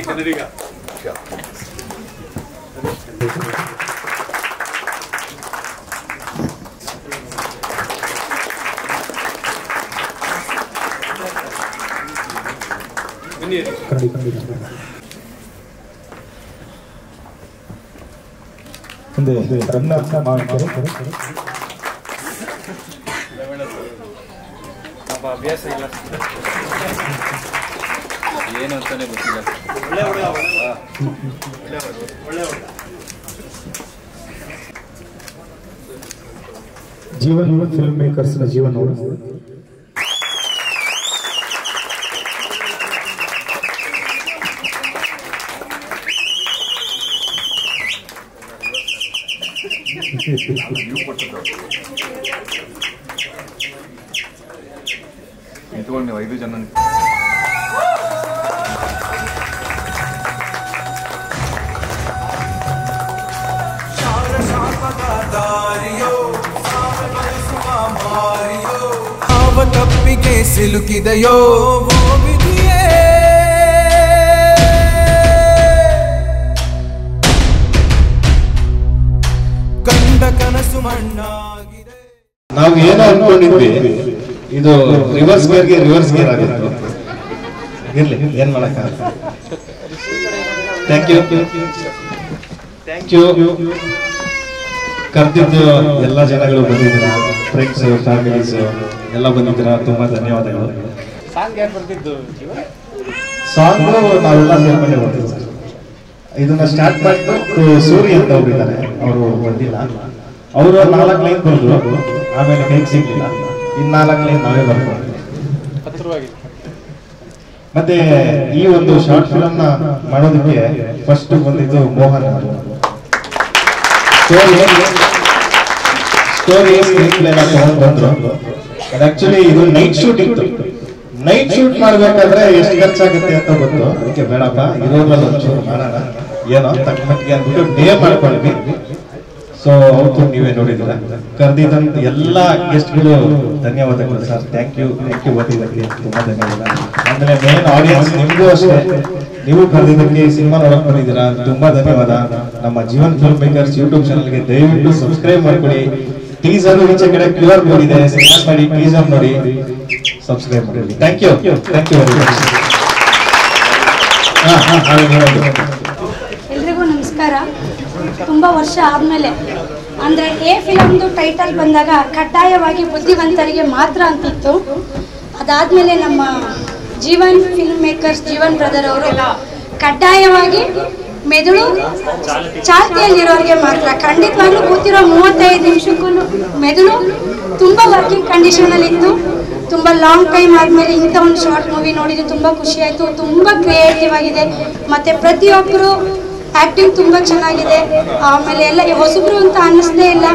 ಕನ್ನಡಿಗ ಮುಂದೆ ರಂಗನಾಥ ಮಾಡ್ತಾರೆ. ಅಭ್ಯಾಸ ಇಲ್ಲ ಏನು ಅಂತಾನೆ ಗೊತ್ತಿಲ್ಲ. ಜೀವನ್ ಫಿಲ್ಮ್ ಮೇಕರ್ಸ್ ನ ಜೀವನ್ ಅವರು ನೀವು 5 ಜನ ತಪ್ಪಿಗೆ ಸಿಲುಕಿದೆಯೋ ವಿಧಿಯೇ ಕಂಡ ಕನಸು ಮಣ್ಣಾಗಿದೆ. ನಾವು ಏನೋ ಅನ್ಕೊಂಡಿದ್ವಿ, ಇದು ರಿವರ್ಸ್ ಗೇರ್ ಆಗುತ್ತೆ. ಇರ್ಲಿ, ಏನ್ ಮಾಡಕ್ಕಾಗಲ್ಲ. ಥ್ಯಾಂಕ್ ಯು ಕರೆದಿದ್ದು ಎಲ್ಲ ಜನಗಳು ಬಂದಿದ್ದೀರ, ಫ್ರೆಂಡ್ಸ್ ಫ್ಯಾಮಿಲೀಸ್ ಎಲ್ಲ ಬಂದಿದ್ದೀರ, ತುಂಬಾ ಧನ್ಯವಾದಗಳು. ಸಾಂಗ್ ನಾವೆಲ್ಲ ಸೇರ್ಕೊಂಡೆ ಬರ್ತೀವಿ ಸರ್. ಇದನ್ನ ಸ್ಟಾರ್ಟ್ ಮಾಡಿದ್ದು ಸೂರಿ ಅಂತ ಒಬ್ರು ಇದ್ದಾರೆ, ಅವರು ಬಂದಿಲ್ಲ. ಅವರು 4 ಲೈನ್ ಬಂದ್ರು, ಆಮೇಲೆ ಕೈಗೆ ಸಿಗ್ಲಿಲ್ಲ. ಇನ್ 4 ಲೈನ್ ನಾವೇ ಬರ್ಬೋದು. ಮತ್ತೆ ಈ ಒಂದು ಶಾರ್ಟ್ ಫಿಲಮ್ ನ ಮಾಡೋದಕ್ಕೆ ಫಸ್ಟ್ ಬಂದಿದ್ದು ಮೋಹನ್. ಸ್ಟೋರಿ ಸ್ಕ್ರೀನ್ ಪ್ಲೇ ತಗೊಂಡು ಬಂದ್ರು. ಆಕ್ಚುಲಿ ಇದು ನೈಟ್ ಶೂಟ್ ಇತ್ತು. ನೈಟ್ ಶೂಟ್ ಮಾಡ್ಬೇಕಾದ್ರೆ ಎಷ್ಟು ಖರ್ಚಾಗುತ್ತೆ ಅಂತ ಗೊತ್ತು. ಅದಕ್ಕೆ ಬೇಡಪ್ಪ ಇರೋದ್ರಲ್ಲಿ ಒಂಚೂರು ಮಾಡೋಣ, ಏನೋ ತಕ್ಕ ಮಟ್ಟಿಗೆ ಅಂದ್ಬಿಟ್ಟು ಡೇ ಮಾಡ್ಕೊಂಡ್ವಿ. ಸೊ ಅವತ್ತು ನೀವೇ ನೋಡಿದಿರ. ಕರೆದಿದ್ದಂತ ಎಲ್ಲ ಗೆಸ್ಟ್ಗಳು ಧನ್ಯವಾದಗಳು ಸರ್. ಥ್ಯಾಂಕ್ ಯು ಬಂದಿದ್ದಕ್ಕೆ ತುಂಬಾ ಧನ್ಯವಾದ. ಆಮೇಲೆ ಮೇನ್ ಆಡಿಯನ್ಸ್ ನಿಮ್ಗೂ ಅಷ್ಟೇ, ನೀವು ಕರೆದಿದ್ದಕ್ಕೆ ಸಿನಿಮಾ ನೋಡಕ್ ಬಂದಿದ್ದೀರಾ, ತುಂಬಾ ಧನ್ಯವಾದ. ನಮ್ಮ ಜೀವನ್ ಫಿಲ್ಮ್ ಮೇಕರ್ಸ್ ಯೂಟ್ಯೂಬ್ ಚಾನಲ್ಗೆ ದಯವಿಟ್ಟು ಸಬ್ಸ್ಕ್ರೈಬ್ ಮಾಡ್ಕೊಳ್ಳಿ. ಟೀಸರ್ ಈಚೆ ಕಡೆ ಕ್ಯೂಆರ್ ಕೋಡ್ ಇದೆ, ಸ್ಕ್ಯಾನ್ ಮಾಡಿ ಟೀಸರ್ ನೋಡಿ, ಸಬ್ಸ್ಕ್ರೈಬ್ ಮಾಡಿ. Thank you very much. ಎಲ್ರಿಗೂ ನಮಸ್ಕಾರ. ತುಂಬ ವರ್ಷ ಆದಮೇಲೆ ಅಂದರೆ ಎ ಫಿಲಮ್ದು ಟೈಟಲ್ ಬಂದಾಗ ಕಡ್ಡಾಯವಾಗಿ ಬುದ್ಧಿವಂತರಿಗೆ ಮಾತ್ರ ಅಂತಿತ್ತು. ಅದಾದಮೇಲೆ ನಮ್ಮ Jeevan film makers Jeevan brother ಅವರು ಕಡ್ಡಾಯವಾಗಿ ಮೆದುಳು ಚಾಲ್ತಿಯಲ್ಲಿರೋರಿಗೆ ಮಾತ್ರ. ಖಂಡಿತವಾಗ್ಲೂ ಕೂತಿರೋ 35 ನಿಮಿಷಕ್ಕೂ ಮೆದುಳು ತುಂಬ ವರ್ಕಿಂಗ್ ಕಂಡೀಷನಲ್ಲಿತ್ತು. ತುಂಬ ಲಾಂಗ್ ಟೈಮ್ ಆದಮೇಲೆ ಇಂಥ ಒಂದು ಶಾರ್ಟ್ ಮೂವಿ ನೋಡಿದ್ದು ತುಂಬ ಖುಷಿ ಆಯಿತು. ತುಂಬ ಕ್ರಿಯೇಟಿವ್ ಆಗಿದೆ, ಮತ್ತು ಪ್ರತಿಯೊಬ್ಬರು ಆ್ಯಕ್ಟಿಂಗ್ ತುಂಬ ಚೆನ್ನಾಗಿದೆ. ಆಮೇಲೆ ಎಲ್ಲ ಹೊಸಬ್ರು ಅಂತ ಅನ್ನಿಸ್ದೇ ಇಲ್ಲ.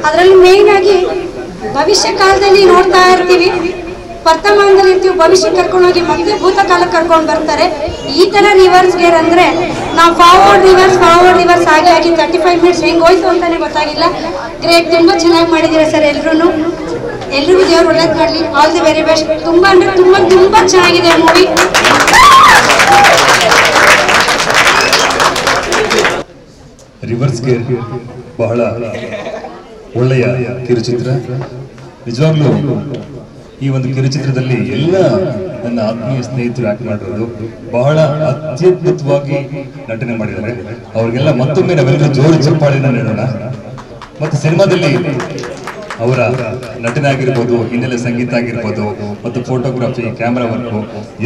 ಅದರಲ್ಲಿ ಮೇಯ್ನಾಗಿ ಭವಿಷ್ಯ ಕಾಲದಲ್ಲಿ ನೋಡ್ತಾ ಇರ್ತೀವಿ, ವರ್ತಮಾನದಲ್ಲಿ ಇರ್ತೀವಿ, ಭವಿಷ್ಯ ಕರ್ಕೊಂಡೋಗಿ ಮತ್ತೆ ಭೂತಕಾಲಕ್ಕೆ ಕರ್ಕೊಂಡು ಬರ್ತಾರೆ. ಈ ಥರ ರಿವರ್ಸ್ ಗೇರ್ ಅಂದರೆ ನಾವು ಫಾರ್ವರ್ಡ್ ರಿವರ್ಸ್ ಆಗಿ 35 ಮಿನಿಟ್ಸ್ ಹೆಂಗೆ ಹೋಯ್ತು ಅಂತಲೇ ಗೊತ್ತಾಗಿಲ್ಲ. ಗ್ರೇಟ್, ತುಂಬ ಚೆನ್ನಾಗಿ ಮಾಡಿದ್ದೀರಾ ಸರ್. ಎಲ್ರಿಗೂ ದೇವ್ರು ಒಳ್ಳೇದು ಮಾಡಲಿ. All the very best. ತುಂಬ ಅಂದರೆ ತುಂಬ ಚೆನ್ನಾಗಿದೆ ಮೂವಿ. ರಿವರ್ಸ್ ಗೇರ್ ಬಹಳ ಒಳ್ಳೆಯ ಕಿರುಚಿತ್ರ. ನಿಜವಾಗ್ಲೂ ಈ ಒಂದು ಕಿರುಚಿತ್ರದಲ್ಲಿ ಎಲ್ಲ ನನ್ನ ಆತ್ಮೀಯ ಸ್ನೇಹಿತರು ಆಕ್ಟ್ ಮಾಡಿರೋದು ಬಹಳ ಅತ್ಯದ್ಭುತವಾಗಿ ನಟನೆ ಮಾಡಿದ್ದಾರೆ. ಅವ್ರಿಗೆಲ್ಲ ಮತ್ತೊಮ್ಮೆ ನಾವೆಲ್ಲರೂ ಜೋರು ಚಪ್ಪಾಳೆನ ನೀಡೋಣ. ಮತ್ತು ಸಿನಿಮಾದಲ್ಲಿ ಅವರ ನಟನೆ ಆಗಿರ್ಬೋದು, ಹಿನ್ನೆಲೆ ಸಂಗೀತ ಆಗಿರ್ಬೋದು, ಮತ್ತು ಫೋಟೋಗ್ರಫಿ, ಕ್ಯಾಮ್ರಾ ವರ್ಕು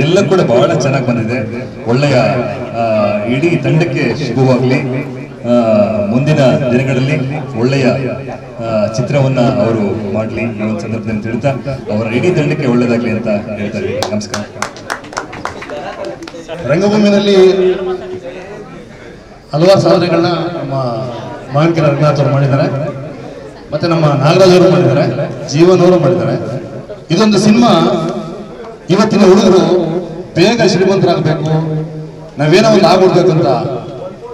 ಎಲ್ಲ ಕೂಡ ಬಹಳ ಚೆನ್ನಾಗಿ ಬಂದಿದೆ. ಒಳ್ಳೆಯ ಇಡೀ ತಂಡಕ್ಕೆ ಶುಭವಾಗಲಿ. ಮುಂದಿನ ದಿನಗಳಲ್ಲಿ ಒಳ್ಳೆಯ ಚಿತ್ರವನ್ನ ಅವರು ಮಾಡಲಿ ಈ ಒಂದು ಸಂದರ್ಭದಲ್ಲಿ ತಿಳಿತಾ ಅವರ ಇಡೀ ತಂಡಕ್ಕೆ ಒಳ್ಳೆಯದಾಗಲಿ ಅಂತ ಹೇಳ್ತಾರೆ. ನಮಸ್ಕಾರ. ರಂಗಭೂಮಿನಲ್ಲಿ ಹಲವಾರು ಸಾಧನೆಗಳನ್ನ ನಮ್ಮ ಮಾವಿನಕೆರೆ ರಂಗನಾಥ್ ಅವರು ಮಾಡಿದ್ದಾರೆ, ಮತ್ತೆ ನಮ್ಮ ನಾಗರಾಜ್ ಅವರು ಮಾಡಿದ್ದಾರೆ, ಜೀವನ್ ಅವರು ಮಾಡಿದ್ದಾರೆ. ಇದೊಂದು ಸಿನಿಮಾ ಇವತ್ತಿನ ಹುಡುಗರು ಬೇಗ ಶ್ರೀಮಂತರಾಗಬೇಕು, ನಾವೇನೋ ಒಂದು ಆಗ್ಬಿಡ್ಬೇಕು ಅಂತ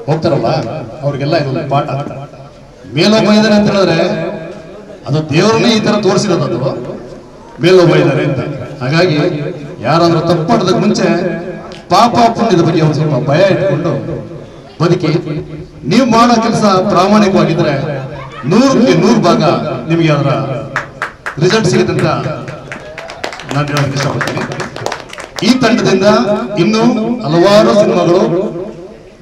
ಹೋಗ್ತಾರಲ್ಲ, ಅವ್ರಿಗೆಲ್ಲ ಇದೊಂದು ಪಾಠ. ಮೇಲೊಬ್ಬ ಇದ್ದಾರೆ ಅಂತ ಹೇಳಿದ್ರೆ ಅದು ದೇವರನ್ನೇ ಈ ತರ ತೋರಿಸಿರೋದು, ಅದು ಮೇಲೊಬ್ಬ ಇದ್ದಾರೆ ಅಂತ. ಹಾಗಾಗಿ ಯಾರಾದ್ರೂ ತಪ್ಪು ಮಾಡೋದಕ್ಕೆ ಮುಂಚೆ ಪಾಪ ಪುಣ್ಯದ ಬಗ್ಗೆ ಒಂದು ಸ್ವಲ್ಪ ಭಯ ಇಟ್ಕೊಂಡು ಬದುಕಿ. ನೀವು ಮಾಡೋ ಕೆಲಸ ಪ್ರಾಮಾಣಿಕವಾಗಿದ್ರೆ 100ಕ್ಕೆ 100 ಭಾಗ ನಿಮಗೆ ಅದರ ರಿಸಲ್ಟ್ ಸಿಗುತ್ತೆ ಅಂತ ನಾನು ಹೇಳೋದಕ್ಕೆ ಇಷ್ಟಪಡ್ತೀನಿ. ಈ ತಂಡದಿಂದ ಇನ್ನೂ ಹಲವಾರು ಸಿನಿಮಾಗಳು,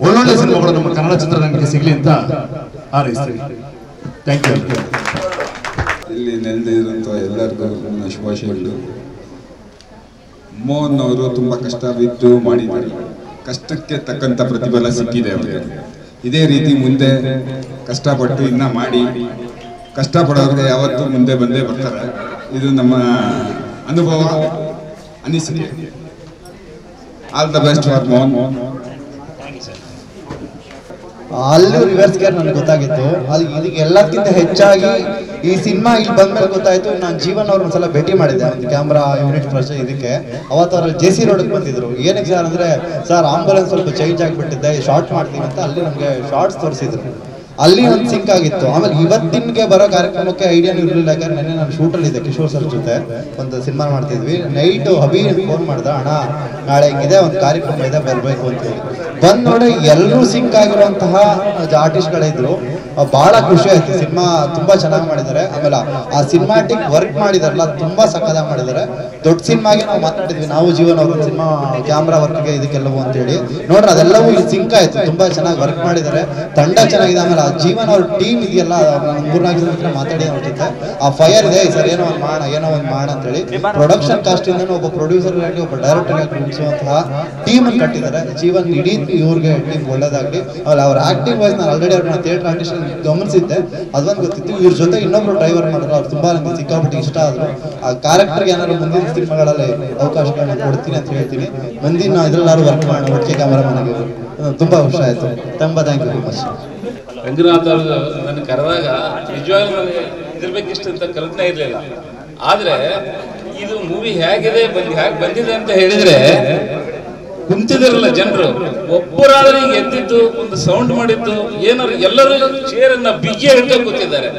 ಒಳ್ಳೊಳ್ಳೆ ಸಿನಿಮಾಗಳು ನಮ್ಮ ಕನ್ನಡ ಚಿತ್ರರಂಗಕ್ಕೆ ಸಿಗ್ಲಿ ಅಂತ ಹಾರೈಸ್ತೀವಿ. Thank you. ಇಲ್ಲಿ ನೆಲೆದಿರುವಂಥ ಎಲ್ಲರಿಗೂ ನನ್ನ ಶುಭಾಶಯಗಳು. ಮೋಹನ್ ಅವರು ತುಂಬ ಕಷ್ಟ ಬಿದ್ದು ಮಾಡಿದ್ದಾರೆ, ಕಷ್ಟಕ್ಕೆ ತಕ್ಕಂಥ ಪ್ರತಿಫಲ ಸಿಕ್ಕಿದೆ ಅವರಿಗೆ. ಇದೇ ರೀತಿ ಮುಂದೆ ಕಷ್ಟಪಟ್ಟು ಇನ್ನ ಮಾಡಿ ಕಷ್ಟಪಡೋರಿಗೆ ಯಾವತ್ತೂ ಮುಂದೆ ಬಂದೇ ಬರ್ತಾರೆ. ಇದು ನಮ್ಮ ಅನುಭವ, ಅನಿಸಿಕೆ. All the best for Mohan. ಅಲ್ಲೂ ರಿವರ್ಸ್ ಗೇರ್ ನನಗೆ ಗೊತ್ತಾಗಿತ್ತು. ಅದು ಇದಕ್ಕೆ ಎಲ್ಲದಕ್ಕಿಂತ ಹೆಚ್ಚಾಗಿ ಈ ಸಿನಿಮಾ ಇಲ್ಲಿ ಬಂದ್ಮೇಲೆ ಗೊತ್ತಾಯ್ತು. ನಾನು ಜೀವನ್ ಅವ್ರನ್ನ ಒಂದ್ಸಲ ಭೇಟಿ ಮಾಡಿದ್ದೆ ಒಂದು ಕ್ಯಾಮ್ರಾ ಯೂನಿಟ್ ಪ್ರಶ್ನೆ ಇದಕ್ಕೆ. ಅವತ್ತು ಅವರಲ್ಲಿ JC ರೋಡ್ಗೆ ಬಂದಿದ್ರು. ಏನಕ್ಕೆ ಸರ್ ಅಂದರೆ, ಸರ್ ಆಂಬುಲೆನ್ಸ್ ಸ್ವಲ್ಪ ಚೇಂಜ್ ಆಗಿಬಿಟ್ಟಿದ್ದೆ, ಶಾರ್ಟ್ ಮಾಡ್ತೀವಿ ಅಂತ ಅಲ್ಲಿ ನಮಗೆ ಶಾರ್ಟ್ಸ್ ತೋರಿಸಿದ್ರು. ಅಲ್ಲಿ ಒಂದು ಸಿಂಕ್ ಆಗಿತ್ತು. ಆಮೇಲೆ ಇವತ್ತಿನಗೆ ಬರೋ ಕಾರ್ಯಕ್ರಮಕ್ಕೆ ಐಡಿಯಾನು ಇರಲಿಲ್ಲ. ಯಾಕಂದ್ರೆ ನೆನ್ನೆ ನಾನು ಶೂಟಲ್ಲಿದ್ದೆ ಕಿಶೋರ್ ಸರ್ ಜೊತೆ, ಒಂದು ಸಿನಿಮಾ ಮಾಡ್ತಿದ್ವಿ. ನೈಟು ಹಬಿ ಫೋನ್ ಮಾಡ್ದೆ, ಅಣ್ಣ ನಾಳೆ ಹಿಂಗಿದೆ ಒಂದು ಕಾರ್ಯಕ್ರಮ ಇದೆ ಬರಬೇಕು ಅಂತ ಹೇಳಿ. ಬಂದು ನೋಡಿ ಎಲ್ಲರೂ ಸಿಂಕ್ ಆಗಿರುವಂತಹ ಆರ್ಟಿಸ್ಟ್ಗಳಿದ್ರು. ಭಾಳ ಖುಷಿ ಆಯ್ತು. ಸಿನಿಮಾ ತುಂಬಾ ಚೆನ್ನಾಗಿ ಮಾಡಿದ್ದಾರೆ. ಆಮೇಲೆ ಆ ಸಿನಿಮಾಟಿಕ್ ವರ್ಕ್ ಮಾಡಿದಾರಲ್ಲ ತುಂಬಾ ಸಕ್ಕದಾಗಿ ಮಾಡಿದ್ದಾರೆ. ದೊಡ್ಡ ಸಿನಿಮಾಗೆ ನಾವು ಮಾತಾಡಿದ್ವಿ, ನಾವು ಜೀವನ್ ಅವ್ರ ಸಿನಿಮಾ ಕ್ಯಾಮ್ರಾ ವರ್ಕ್ಗೆ ಇದಕ್ಕೆಲ್ಲವೂ ಅಂತೇಳಿ. ನೋಡ್ರಿ ಅದೆಲ್ಲವೂ ಇಲ್ಲಿ ಸಿಂಕ್ ಆಯ್ತು. ತುಂಬಾ ಚೆನ್ನಾಗಿ ವರ್ಕ್ ಮಾಡಿದ್ದಾರೆ, ತಂಡ ಚೆನ್ನಾಗಿದೆ. ಆಮೇಲೆ ಆ ಜೀವನ್ ಅವ್ರ ಟೀಮ್ ಇದೆಯಲ್ಲ, ನಾನು 3-4 ಜನ ಹತ್ರ ಮಾತಾಡಿ ಅವ್ರ ಜೊತೆ ಆ ಫೈರ್ ಇದೆ, ಸರ್ ಏನೋ ಒಂದು ಮಾಡೋಣ ಅಂತ ಹೇಳಿ ಪ್ರೊಡಕ್ಷನ್ ಕಾಸ್ಟ್ ಇಂದ ಒಬ್ಬ ಪ್ರೊಡ್ಯೂಸರ್ ಆಗಿ ಒಬ್ಬ ಡೈರೆಕ್ಟರ್ ಆಗಿ ಕುಣಿಸುವಂತಹ ಟೀಮ್ ಅನ್ನು ಕಟ್ಟಿದ್ದಾರೆ. ಜೀವನ್ ಇಡೀ ಇವ್ರಿಗೆ ಟೀಮ್ ಒಳ್ಳೇದಾಗ್ಲಿ. ಆಮೇಲೆ ಅವ್ರ ಆಕ್ಟಿಂಗ್ ವೈಸ್ ನಾನು ಆಲ್ರೆಡಿ ಅವ್ರನ್ನ ಥಿಯೇಟರ್ ಆರ್ಟಿಸ್ಟ್ ಗಮನಿಸಿದ್ದೆ, ಅದೊಂದು ಗೊತ್ತಿತ್ತು. ಇವ್ರ ಜೊತೆ ಇನ್ನೊಬ್ರು ಡ್ರೈವರ್ ಮಾಡಿದ್ರು, ಅವ್ರು ತುಂಬಾ ನನಗೆ ಸಿಕ್ಕಾಪಟ್ಟೆ ಇಷ್ಟ ಆದ್ರು. ಆ ಕ್ಯಾರೆಕ್ಟರ್ಗೆ ಏನಾದ್ರು ಮುಂದಿನ ಸಿನಿಮಾಗಳಲ್ಲಿ ಅವಕಾಶಗಳನ್ನ ಕೊಡ್ತೀನಿ ಅಂತ ಹೇಳ್ತೀನಿ. ಮುಂದಿನ ಇದ್ರಲ್ಲಾರು ವರ್ಕ್ ಮಾಡೋಣ ಒಟ್ಟಿಗೆ ಕ್ಯಾಮರಾಮನ್ಗೆ. ತುಂಬಾ ಖುಷಿ ಆಯ್ತು. ತುಂಬಾ ಥ್ಯಾಂಕ್ ಯು ಮಚ್. ರಂಗನಾಥ್ ಅವರು ನನ್ನ ಕರೆದಾಗ ನಿಜವಾಗ್ಲೂ ನನಗೆ ಇದ್ರ ಬಗ್ಗೆ ಇಷ್ಟ ಅಂತ ಕಲ್ಪನೆ ಇರಲಿಲ್ಲ. ಆದ್ರೆ ಇದು ಮೂವಿ ಹೇಗೆ ಬಂದಿದೆ ಅಂತ ಹೇಳಿದ್ರೆ, ಕುಂತಿದಾರಲ್ಲ ಜನರು ಒಬ್ಬರಾದ್ರೆ ಈಗ ಎದ್ದಿದ್ದು ಒಂದು ಸೌಂಡ್ ಮಾಡಿದ್ದು ಏನಾರು ಎಲ್ಲರೂ ಚೇರನ್ನ ಬಿಗಿ ಹಿಡ್ಕೊಂಡು ಕೂತಿದ್ದಾರೆ.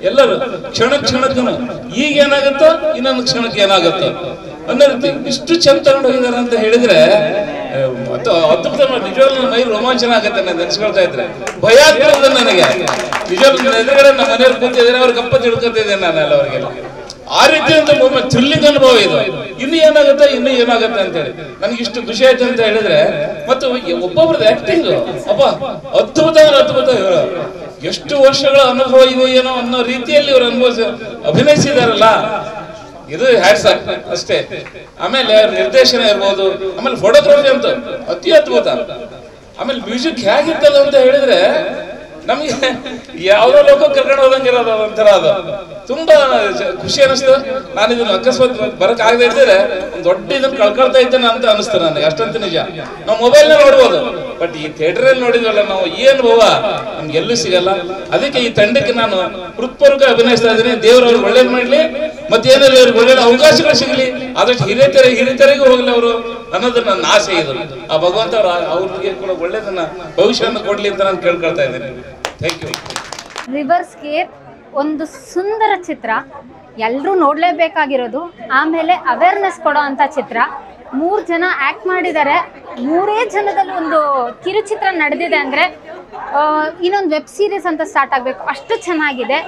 ಎಲ್ಲರೂ ಕ್ಷಣಕ್ಕೂ ಈಗ ಏನಾಗುತ್ತೋ ಇನ್ನೊಂದು ಕ್ಷಣಕ್ಕೆ ಏನಾಗುತ್ತೋ ಅನ್ನೋ ರೀತಿ ಇಷ್ಟು ಚೆಂದ ತಗೊಂಡು ಹೋಗಿದ್ದಾರೆ ಅಂತ ಹೇಳಿದ್ರೆ ಅದ್ಭುತ. ನಿಜವಾಗ್ಲೂ ಮೈ ರೋಮಾಂಚನ ಆಗತ್ತೆ. ನಾನು ನೆನೆಸ್ಕೊಳ್ತಾ ಇದ್ರೆ ಭಯ ಆಗ್ತದೆ ನನಗೆ. ನಿಜವಾಗ್ಲೂ ಎದುರುಗಡೆ ನಮ್ಮ ಮನೆಯವ್ರು ಕೂತಿದ್ದಾರೆ, ಅವ್ರ ಗಪ್ಪ ತಿಳ್ಕೊತಿದ್ದೇನೆ ನಾನು ಎಲ್ಲ ಅವರಿಗೆಲ್ಲ. ಆ ರೀತಿ ಅಂತ ಥ್ರಿಲ್ಲಿಂಗ್ ಅನುಭವ ಇದು. ಇನ್ನು ಏನಾಗುತ್ತೆ ಅಂತ ಹೇಳಿ ನನಗೆ ಇಷ್ಟು ಖುಷಿ ಆಯ್ತು ಅಂತ ಹೇಳಿದ್ರೆ, ಮತ್ತು ಒಬ್ಬೊಬ್ರದ್ದು ಆಕ್ಟಿಂಗ್ ಅಪ್ಪ ಅದ್ಭುತ. ಎಷ್ಟು ವರ್ಷಗಳ ಅನುಭವ ಇದೆ ಏನೋ ಅನ್ನೋ ರೀತಿಯಲ್ಲಿ ಇವರು ಅಭಿನಯಿಸಿದಾರಲ್ಲ, ಇದು ಹ್ಯಾಟ್ಸ್ ಆಫ್ ಅಷ್ಟೇ. ಆಮೇಲೆ ನಿರ್ದೇಶನ ಇರ್ಬೋದು, ಆಮೇಲೆ ಫೋಟೋಗ್ರಫಿ ಅಂತ ಅತಿ ಅದ್ಭುತ. ಆಮೇಲೆ ಮ್ಯೂಸಿಕ್ ಹೇಗಿರ್ತದೆ ಅಂತ ಹೇಳಿದ್ರೆ ನಮ್ಗೆ ಯಾವ್ದೋ ಲೋಕ ಕರ್ಕೊಂಡು ಹೋದಂಗಿರೋದು ಒಂಥರ. ಅದು ತುಂಬಾ ಖುಷಿ ಅನಿಸ್ತು. ನಾನು ಇದನ್ನ ಅಕಸ್ಮಾತ್ ಬರಕ್ ಆಗದೆ ಇದ್ದರೆ ಒಂದು ದೊಡ್ಡ ಇದನ್ನ ಕಳ್ಕೊಳ್ತಾ ಇದ್ದೇನೆ ಅಂತ ಅನಿಸ್ತು ನನಗೆ. ಅಷ್ಟಂತ ನಿಜ. ನಾವು ಮೊಬೈಲ್ ನೋಡ್ಬೋದು, ಬಟ್ ಈ ಥಿಯೇಟರ್ ಅಲ್ಲಿ ನೋಡಿದ್ವಲ್ಲ ನಾವು, ಈ ಅನುಭವ ನಮ್ಗೆ ಎಲ್ಲೂ ಸಿಗಲ್ಲ. ಅದಕ್ಕೆ ಈ ತಂಡಕ್ಕೆ ನಾನು ಹೃತ್ಪೂರ್ವಕ ಅಭಿನಯಿಸ್ತಾ ಇದ್ದೀನಿ. ದೇವರವ್ರು ಒಳ್ಳೇದ್ ಮಾಡ್ಲಿ, ಮತ್ತೇನಾದ್ರು ಅವ್ರಿಗೆ ಒಳ್ಳೆ ಅವಕಾಶಗಳು ಸಿಗಲಿ, ಆದಷ್ಟು ಹಿರಿತರಿಗೂ ಹೋಗ್ಲಿ ಅವರು ಅನ್ನೋದು ನನ್ನ ಆಸೆ. ಇದು ಆ ಭಗವಂತ ಅವ್ರಿಗೆ ಕೂಡ ಒಳ್ಳೇದನ್ನ ಭವಿಷ್ಯವನ್ನು ಕೊಡ್ಲಿ ಅಂತ ನಾನು ಕೇಳ್ಕೊಳ್ತಾ ಇದ್ದೇನೆ. Thank you. ರಿವರ್ಸ್ ಗೇರ್ ಒಂದು ಸುಂದರ ಚಿತ್ರ, ಎಲ್ಲರೂ ನೋಡಲೇಬೇಕಾಗಿರೋದು. ಆಮೇಲೆ ಅವೇರ್ನೆಸ್ ಕೊಡೋ ಅಂಥ ಚಿತ್ರ. 3 ಜನ ಆ್ಯಕ್ಟ್ ಮಾಡಿದ್ದಾರೆ. 3 ಜನದಲ್ಲಿ ಒಂದು ಕಿರುಚಿತ್ರ ನಡೆದಿದೆ ಅಂದರೆ ಇನ್ನೊಂದು ವೆಬ್ ಸೀರೀಸ್ ಅಂತ ಸ್ಟಾರ್ಟ್ ಆಗಬೇಕು, ಅಷ್ಟು ಚೆನ್ನಾಗಿದೆ.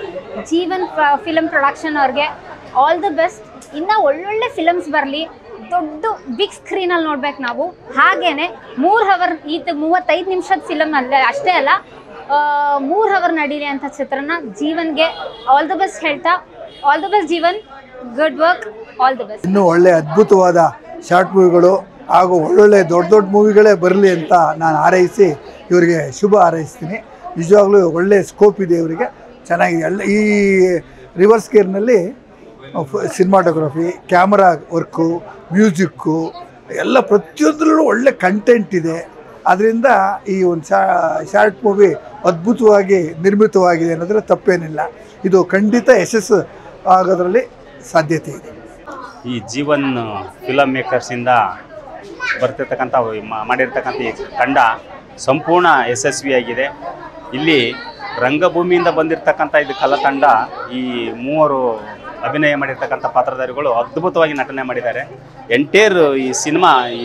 ಜೀವನ್ ಫಿಲಮ್ ಪ್ರೊಡಕ್ಷನ್ ಅವ್ರಿಗೆ ಆಲ್ ದಿ ಬೆಸ್ಟ್. ಇನ್ನೂ ಒಳ್ಳೊಳ್ಳೆ ಫಿಲಮ್ಸ್ ಬರಲಿ, ದೊಡ್ಡ ಬಿಗ್ ಸ್ಕ್ರೀನಲ್ಲಿ ನೋಡ್ಬೇಕು ನಾವು. ಹಾಗೇನೆ 3 ಅವರ್, ಇದು 35 ನಿಮಿಷದ ಫಿಲಮ್ ಅಷ್ಟೇ ಅಲ್ಲ, 3 ಅವರ್ ನಡೀಲಿ ಅಂತ ಚಿತ್ರನ ಜೀವನ್ಗೆ ಆಲ್ ದ ಬೆಸ್ಟ್ ಹೇಳ್ತಾ, all the best Jeevan, good work, all the best. ಇನ್ನೂ ಒಳ್ಳೆ ಅದ್ಭುತವಾದ ಶಾರ್ಟ್ ಮೂವಿಗಳು ಹಾಗೂ ಒಳ್ಳೊಳ್ಳೆ ದೊಡ್ಡ ಮೂವಿಗಳೇ ಬರಲಿ ಅಂತ ನಾನು ಹಾರೈಸಿ ಇವರಿಗೆ ಶುಭ ಹಾರೈಸ್ತೀನಿ. ನಿಜವಾಗ್ಲೂ ಒಳ್ಳೆ ಸ್ಕೋಪ್ ಇದೆ ಇವರಿಗೆ, ಚೆನ್ನಾಗಿದೆ. ಈ ರಿವರ್ಸ್ ಗೇರ್ನಲ್ಲಿ ಸಿನಿಮಾಟೋಗ್ರಫಿ, ಕ್ಯಾಮರಾ ವರ್ಕು, ಮ್ಯೂಸಿಕ್ಕು ಎಲ್ಲ ಪ್ರತಿಯೊಂದರಲ್ಲೂ ಒಳ್ಳೆ ಕಂಟೆಂಟ್ ಇದೆ. ಅದರಿಂದ ಈ ಒಂದು ಶಾರ್ಟ್ ಮೂವಿ ಅದ್ಭುತವಾಗಿ ನಿರ್ಮಿತವಾಗಿದೆ ಅನ್ನೋದ್ರೆ ತಪ್ಪೇನಿಲ್ಲ. ಇದು ಖಂಡಿತ ಯಶಸ್ಸು ಆಗೋದ್ರಲ್ಲಿ ಸಾಧ್ಯತೆ ಇದೆ. ಈ ಜೀವನ್ ಫಿಲಮ್ ಮೇಕರ್ಸಿಂದ ಬರ್ತಿರ್ತಕ್ಕಂಥ ಮಾಡಿರ್ತಕ್ಕಂಥ ಈ ತಂಡ ಸಂಪೂರ್ಣ ಯಶಸ್ವಿಯಾಗಿದೆ. ಇಲ್ಲಿ ರಂಗಭೂಮಿಯಿಂದ ಬಂದಿರತಕ್ಕಂಥ ಇದು ಕಲಾ ತಂಡ, ಈ 3 ಅಭಿನಯ ಮಾಡಿರ್ತಕ್ಕಂಥ ಪಾತ್ರಧಾರಿಗಳು ಅದ್ಭುತವಾಗಿ ನಟನೆ ಮಾಡಿದ್ದಾರೆ. ಎಂಟೇರ್ ಈ ಸಿನಿಮಾ ಈ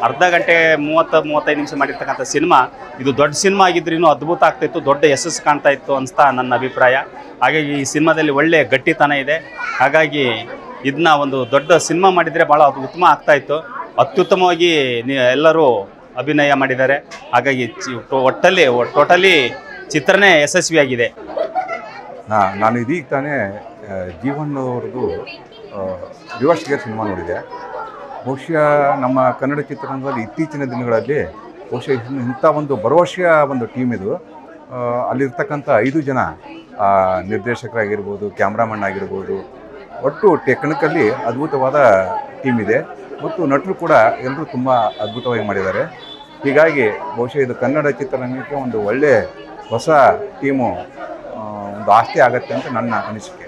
ಅರ್ಧ ಗಂಟೆ 30-35 ನಿಮಿಷ ಮಾಡಿರ್ತಕ್ಕಂಥ ಸಿನಿಮಾ ಇದು ದೊಡ್ಡ ಸಿನಿಮಾ ಆಗಿದ್ರೆ ಇನ್ನೂ ಅದ್ಭುತ ಆಗ್ತಾಯಿತ್ತು, ದೊಡ್ಡ ಯಶಸ್ಸು ಕಾಣ್ತಾ ಇತ್ತು ಅನಿಸ್ತಾ ನನ್ನ ಅಭಿಪ್ರಾಯ. ಹಾಗಾಗಿ ಈ ಸಿನಿಮಾದಲ್ಲಿ ಒಳ್ಳೆ ಗಟ್ಟಿತನ ಇದೆ. ಹಾಗಾಗಿ ಇದನ್ನ ಒಂದು ದೊಡ್ಡ ಸಿನಿಮಾ ಮಾಡಿದರೆ ಭಾಳ ಉತ್ತಮ ಆಗ್ತಾಯಿತ್ತು. ಅತ್ಯುತ್ತಮವಾಗಿ ಎಲ್ಲರೂ ಅಭಿನಯ ಮಾಡಿದ್ದಾರೆ. ಹಾಗಾಗಿ ಟೋಟಲಿ ಚಿತ್ರನೇ ಯಶಸ್ವಿಯಾಗಿದೆ. ನಾನು ಇದೀಗ ತಾನೇ ಜೀವನ್ ಅವ್ರದ್ದು ರಿವರ್ಸ್ ಗೇರ್ ಸಿನಿಮಾ ನೋಡಿದೆ. ಬಹುಶಃ ನಮ್ಮ ಕನ್ನಡ ಚಿತ್ರರಂಗದಲ್ಲಿ ಇತ್ತೀಚಿನ ದಿನಗಳಲ್ಲಿ ಬಹುಶಃ ಇಂಥ ಒಂದು ಭರವಸೆಯ ಒಂದು ಟೀಮ್ ಇದು. ಅಲ್ಲಿರ್ತಕ್ಕಂಥ 5 ಜನ ನಿರ್ದೇಶಕರಾಗಿರ್ಬೋದು, ಕ್ಯಾಮ್ರಾಮನ್ ಆಗಿರ್ಬೋದು, ಒಟ್ಟು ಟೆಕ್ನಿಕಲಿ ಅದ್ಭುತವಾದ ಟೀಮ್ ಇದೆ ಮತ್ತು ನಟರು ಕೂಡ ಎಲ್ಲರೂ ತುಂಬ ಅದ್ಭುತವಾಗಿ ಮಾಡಿದ್ದಾರೆ. ಹೀಗಾಗಿ ಬಹುಶಃ ಇದು ಕನ್ನಡ ಚಿತ್ರರಂಗಕ್ಕೆ ಒಂದು ಒಳ್ಳೆಯ ಹೊಸ ಟೀಮು ಒಂದು ಆಸ್ತಿ ಆಗತ್ತೆ ಅಂತ ನನ್ನ ಅನಿಸಿಕೆ.